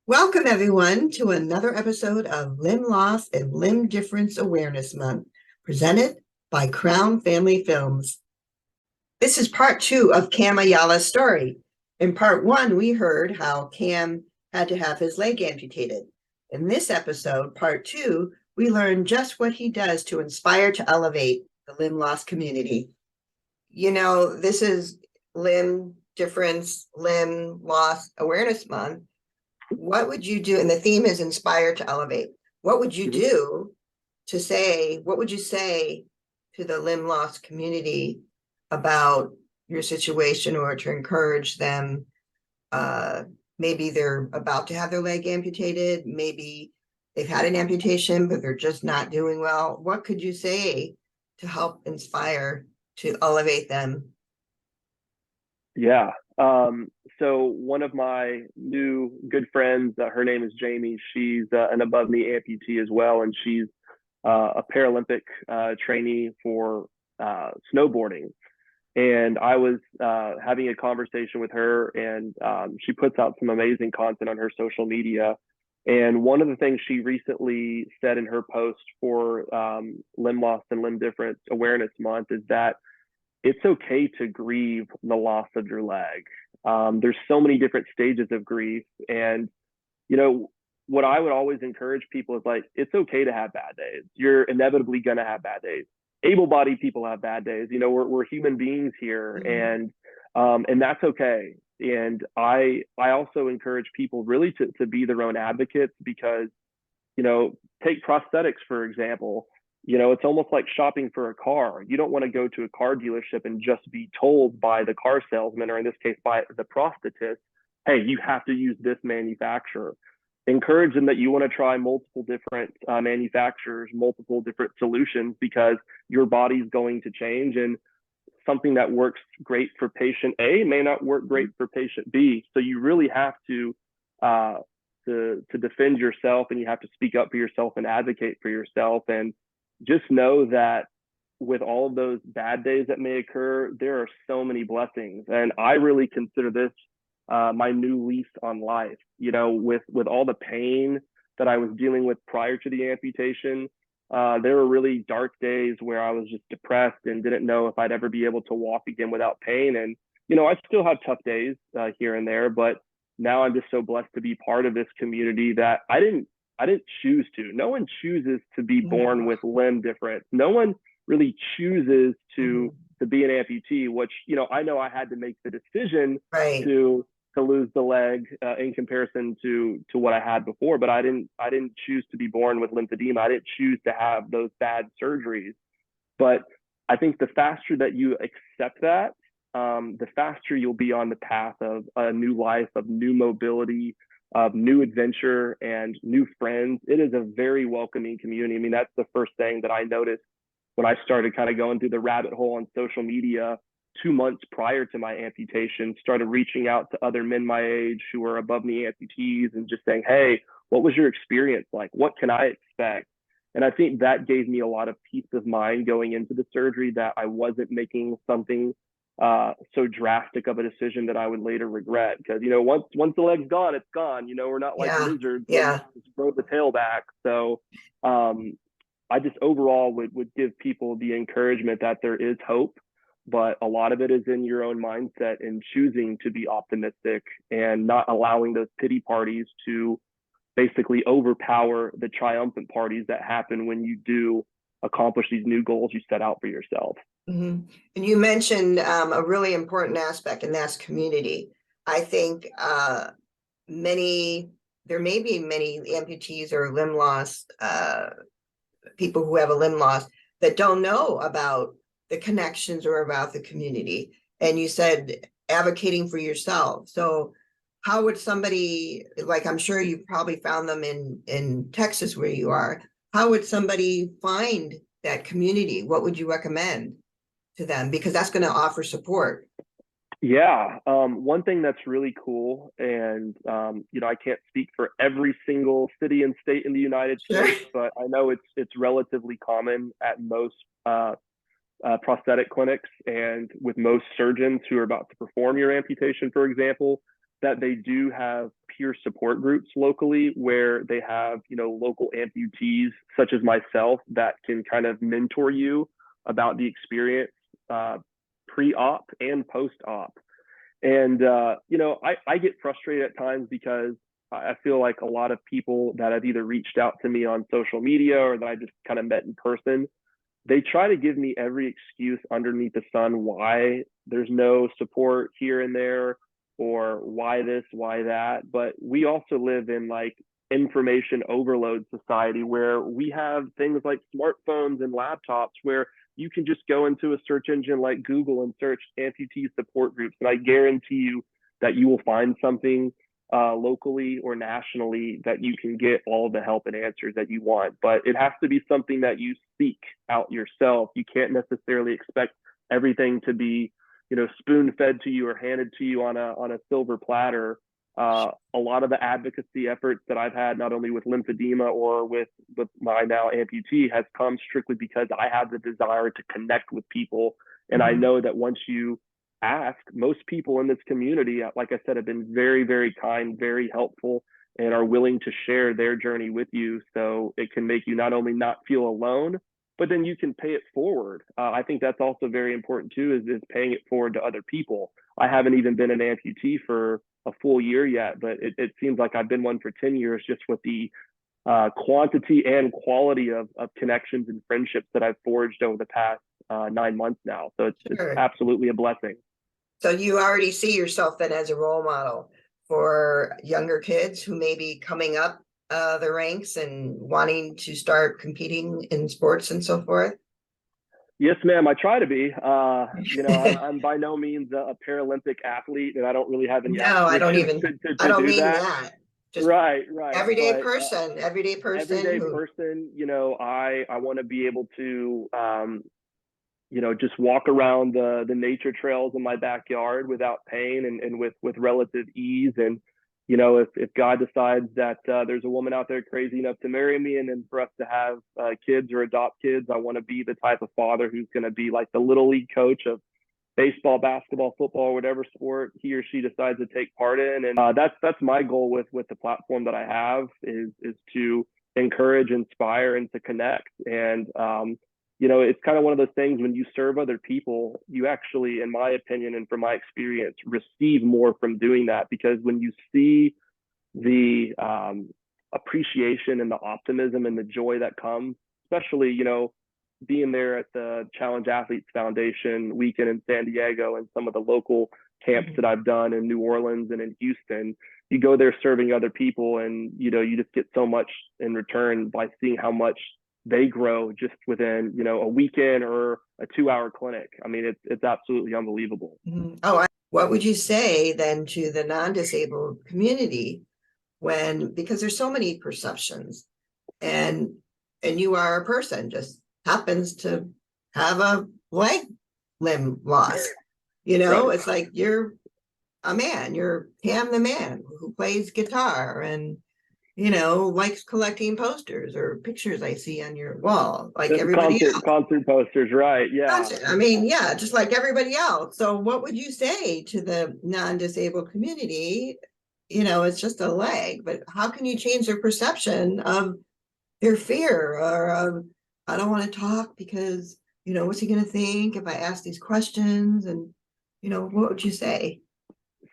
Welcome, everyone, to another episode of Limb Loss and Limb Difference Awareness Month, presented by Crown Family Films. This is part two of Cam Ayala's story. In part one, we heard how Cam had to have his leg amputated. In this episode, part two, we learned just what he does to inspire to elevate the limb loss community. You know, this is Limb Difference, Limb Loss Awareness Month. What would you do? And the theme is inspire to elevate. What would you do to say, what would you say to the limb loss community about your situation, or to encourage them? Maybe they're about to have their leg amputated. Maybe they've had an amputation, but they're just not doing well. What could you say to help inspire, to elevate them? Yeah. So one of my new good friends, her name is Jamie. She's an above knee amputee as well, and she's a Paralympic trainee for snowboarding. And I was having a conversation with her, and she puts out some amazing content on her social media. And one of the things she recently said in her post for Limb Loss and Limb Difference Awareness Month is that it's okay to grieve the loss of your leg. There's so many different stages of grief. And, you know, what I would always encourage people is like, it's okay to have bad days. You're inevitably going to have bad days. Able-bodied people have bad days. You know, we're human beings here, and that's okay. And I also encourage people really to be their own advocates, because, you know, take prosthetics, for example. You know, it's almost like shopping for a car. You don't want to go to a car dealership and just be told by the car salesman, or in this case, by the prosthetist, hey, you have to use this manufacturer. Encourage them that you want to try multiple different manufacturers, multiple different solutions, because your body's going to change, and something that works great for patient A may not work great for patient B. So you really have uh, to defend yourself, and you have to speak up for yourself and advocate for yourself. And just know that with all of those bad days that may occur, there are so many blessings. And I really consider this my new lease on life. You know, with all the pain that I was dealing with prior to the amputation, there were really dark days where I was just depressed and didn't know if I'd ever be able to walk again without pain. And, you know, I still have tough days here and there, but now I'm just so blessed to be part of this community that I didn't choose to. No one chooses to be born with limb difference. No one really chooses to be an amputee, which, you know I had to make the decision Right. to lose the leg in comparison to what I had before. But I didn't choose to be born with lymphedema. I didn't choose to have those bad surgeries. But I think the faster that you accept that, the faster you'll be on the path of a new life, of new mobility, of new adventure, and new friends. It is a very welcoming community. I mean, that's the first thing that I noticed when I started kind of going through the rabbit hole on social media 2 months prior to my amputation. Started reaching out to other men my age who are above knee amputees and just saying, hey, what was your experience like? What can I expect? And I think that gave me a lot of peace of mind going into the surgery, that I wasn't making something so drastic of a decision that I would later regret. Because, you know, once the leg's gone, it's gone. You know, we're not like Yeah. lizards that Yeah. just grow the tail back. So I just overall would give people the encouragement that there is hope, but a lot of it is in your own mindset and choosing to be optimistic and not allowing those pity parties to basically overpower the triumphant parties that happen when you do accomplish these new goals you set out for yourself. And you mentioned a really important aspect, and that's community. I think many, there may be many amputees or limb loss people who have a limb loss that don't know about the connections or about the community. And you said advocating for yourself. So how would somebody, like, I'm sure you probably found them in Texas where you are, how would somebody find that community? What would you recommend to them? Because that's going to offer support. Yeah, one thing that's really cool, and you know, I can't speak for every single city and state in the United Sure. States, but I know it's relatively common at most prosthetic clinics and with most surgeons who are about to perform your amputation, for example. that they do have peer support groups locally where they have, local amputees such as myself that can kind of mentor you about the experience, pre-op and post-op. And I get frustrated at times because I feel like a lot of people that have either reached out to me on social media or that I just kind of met in person, they try to give me every excuse underneath the sun why there's no support here and there, or why this, why that. But we also live in like information overload society where we have things like smartphones and laptops where you can just go into a search engine like Google and search amputee support groups. And I guarantee you that you will find something locally or nationally that you can get all the help and answers that you want. But it has to be something that you seek out yourself. You can't necessarily expect everything to be, spoon fed to you or handed to you on a silver platter. A lot of the advocacy efforts that I've had, not only with lymphedema or with my now amputee, has come strictly because I have the desire to connect with people. And I know that once you ask, most people in this community, like I said, have been very, very kind, very helpful, and are willing to share their journey with you. So it can make you not only not feel alone, but then you can pay it forward. I think that's also very important too, is paying it forward to other people. I haven't even been an amputee for a full year yet, but it seems like I've been one for 10 years just with the quantity and quality of connections and friendships that I've forged over the past 9 months now. So it's Sure. absolutely a blessing. So you already see yourself then as a role model for younger kids who may be coming up the ranks and wanting to start competing in sports and so forth? Yes, ma'am. I try to be. I'm by no means a Paralympic athlete, and I don't really have any No, aspirations I to don't do mean that. that. Just Right, right. But everyday person everyday who, person, I want to be able to, just walk around the nature trails in my backyard without pain and with relative ease. And if God decides that there's a woman out there crazy enough to marry me, and then for us to have kids or adopt kids, I want to be the type of father who's going to be like the little league coach of baseball, basketball, football, whatever sport he or she decides to take part in. And that's my goal with the platform that I have, is to encourage, inspire, and to connect. And it's kind of one of those things, when you serve other people, you actually, in my opinion and from my experience, receive more from doing that, because when you see the appreciation and the optimism and the joy that comes, especially being there at the Challenge Athletes Foundation weekend in San Diego and some of the local camps that I've done in New Orleans and in Houston, you go there serving other people, and you just get so much in return by seeing how much they grow just within a weekend or a 2-hour clinic. I mean, it's absolutely unbelievable. oh, what would you say then to the non-disabled community when, because there's so many perceptions, and you are a person just happens to have a leg limb loss, Right. it's like you're a man, you're Cam the man who plays guitar and likes collecting posters or pictures I see on your wall like everybody else. Concert posters, right? Yeah. I mean, yeah, just like everybody else. So what would you say to the non-disabled community? It's just a leg, but how can you change their perception of their fear or I don't want to talk because, what's he going to think if I ask these questions? And, what would you say?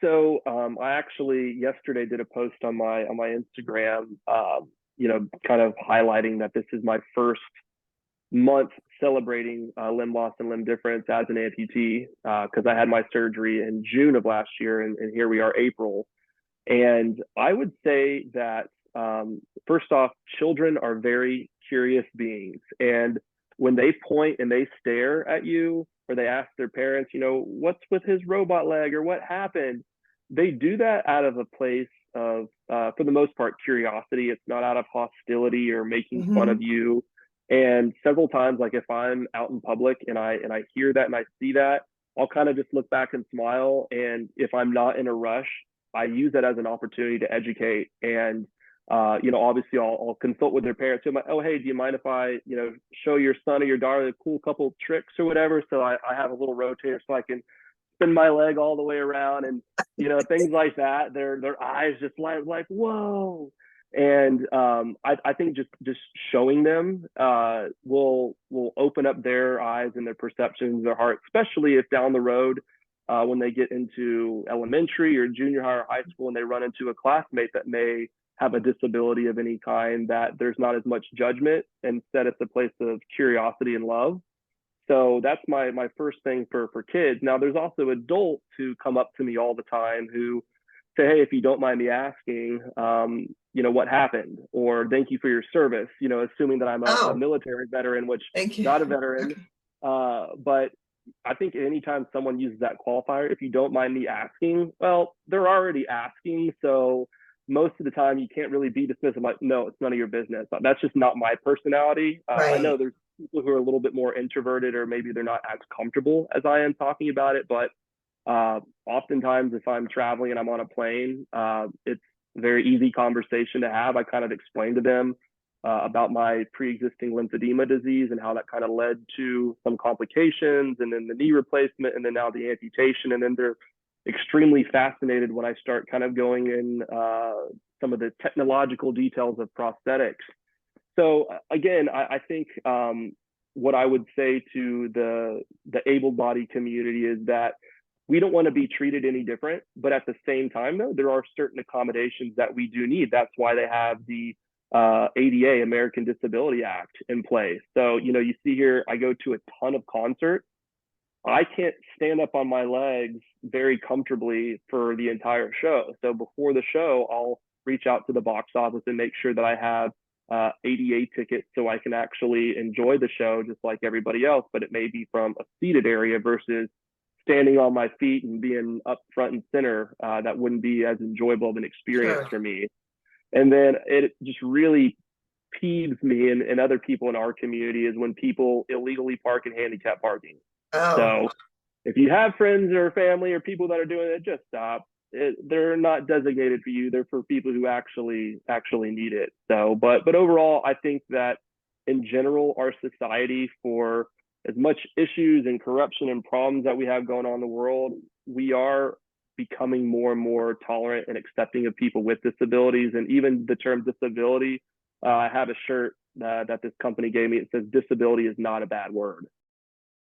So I actually yesterday did a post on my Instagram, kind of highlighting that this is my first month celebrating limb loss and limb difference as an amputee, because I had my surgery in June of last year, and here we are, April. And I would say that first off, children are very curious beings, and when they point and they stare at you, or they ask their parents, what's with his robot leg, or what happened, they do that out of a place of, for the most part, curiosity. It's not out of hostility or making fun of you. And several times, like if I'm out in public and I hear that and I see that, I'll kind of just look back and smile. And if I'm not in a rush, I use that as an opportunity to educate. And obviously I'll consult with their parents. So I'm like, oh, hey, do you mind if I, show your son or your daughter a cool couple tricks or whatever? So I have a little rotator so I can spin my leg all the way around, and things like that. Their eyes just like whoa. And I think just showing them will open up their eyes and their perceptions, their heart, especially if down the road when they get into elementary or junior high or high school and they run into a classmate that may have a disability of any kind, that there's not as much judgment. Instead, it's a place of curiosity and love. So that's my first thing for kids. Now, there's also adults who come up to me all the time who say, hey, if you don't mind me asking, what happened? Or thank you for your service, assuming that I'm a military veteran, which thank you. Not a veteran. But I think anytime someone uses that qualifier, if you don't mind me asking, well, they're already asking. So most of the time you can't really be dismissive. I'm like, no, it's none of your business. That's just not my personality. Right. I know there's people who are a little bit more introverted, or maybe they're not as comfortable as I am talking about it. But oftentimes if I'm traveling and I'm on a plane, it's a very easy conversation to have. I kind of explain to them about my pre-existing lymphedema disease and how that kind of led to some complications, and then the knee replacement, and then now the amputation. And then they're extremely fascinated when I start kind of going in some of the technological details of prosthetics. So again, I think what I would say to the able-bodied community is that we don't want to be treated any different, but at the same time, though, there are certain accommodations that we do need. That's why they have the ADA, American Disability Act, in place. So, you see here, I go to a ton of concerts. I can't stand up on my legs very comfortably for the entire show. So before the show, I'll reach out to the box office and make sure that I have ADA tickets so I can actually enjoy the show just like everybody else, but it may be from a seated area versus standing on my feet and being up front and center. That wouldn't be as enjoyable of an experience for me. And then it just really peeves me and other people in our community is when people illegally park in handicap parking. So if you have friends or family or people that are doing it, just stop. They're not designated for you. They're for people who actually need it. So, but overall, I think that in general, our society, for as much issues and corruption and problems that we have going on in the world, we are becoming more and more tolerant and accepting of people with disabilities. And even the term disability, I have a shirt that this company gave me. It says disability is not a bad word.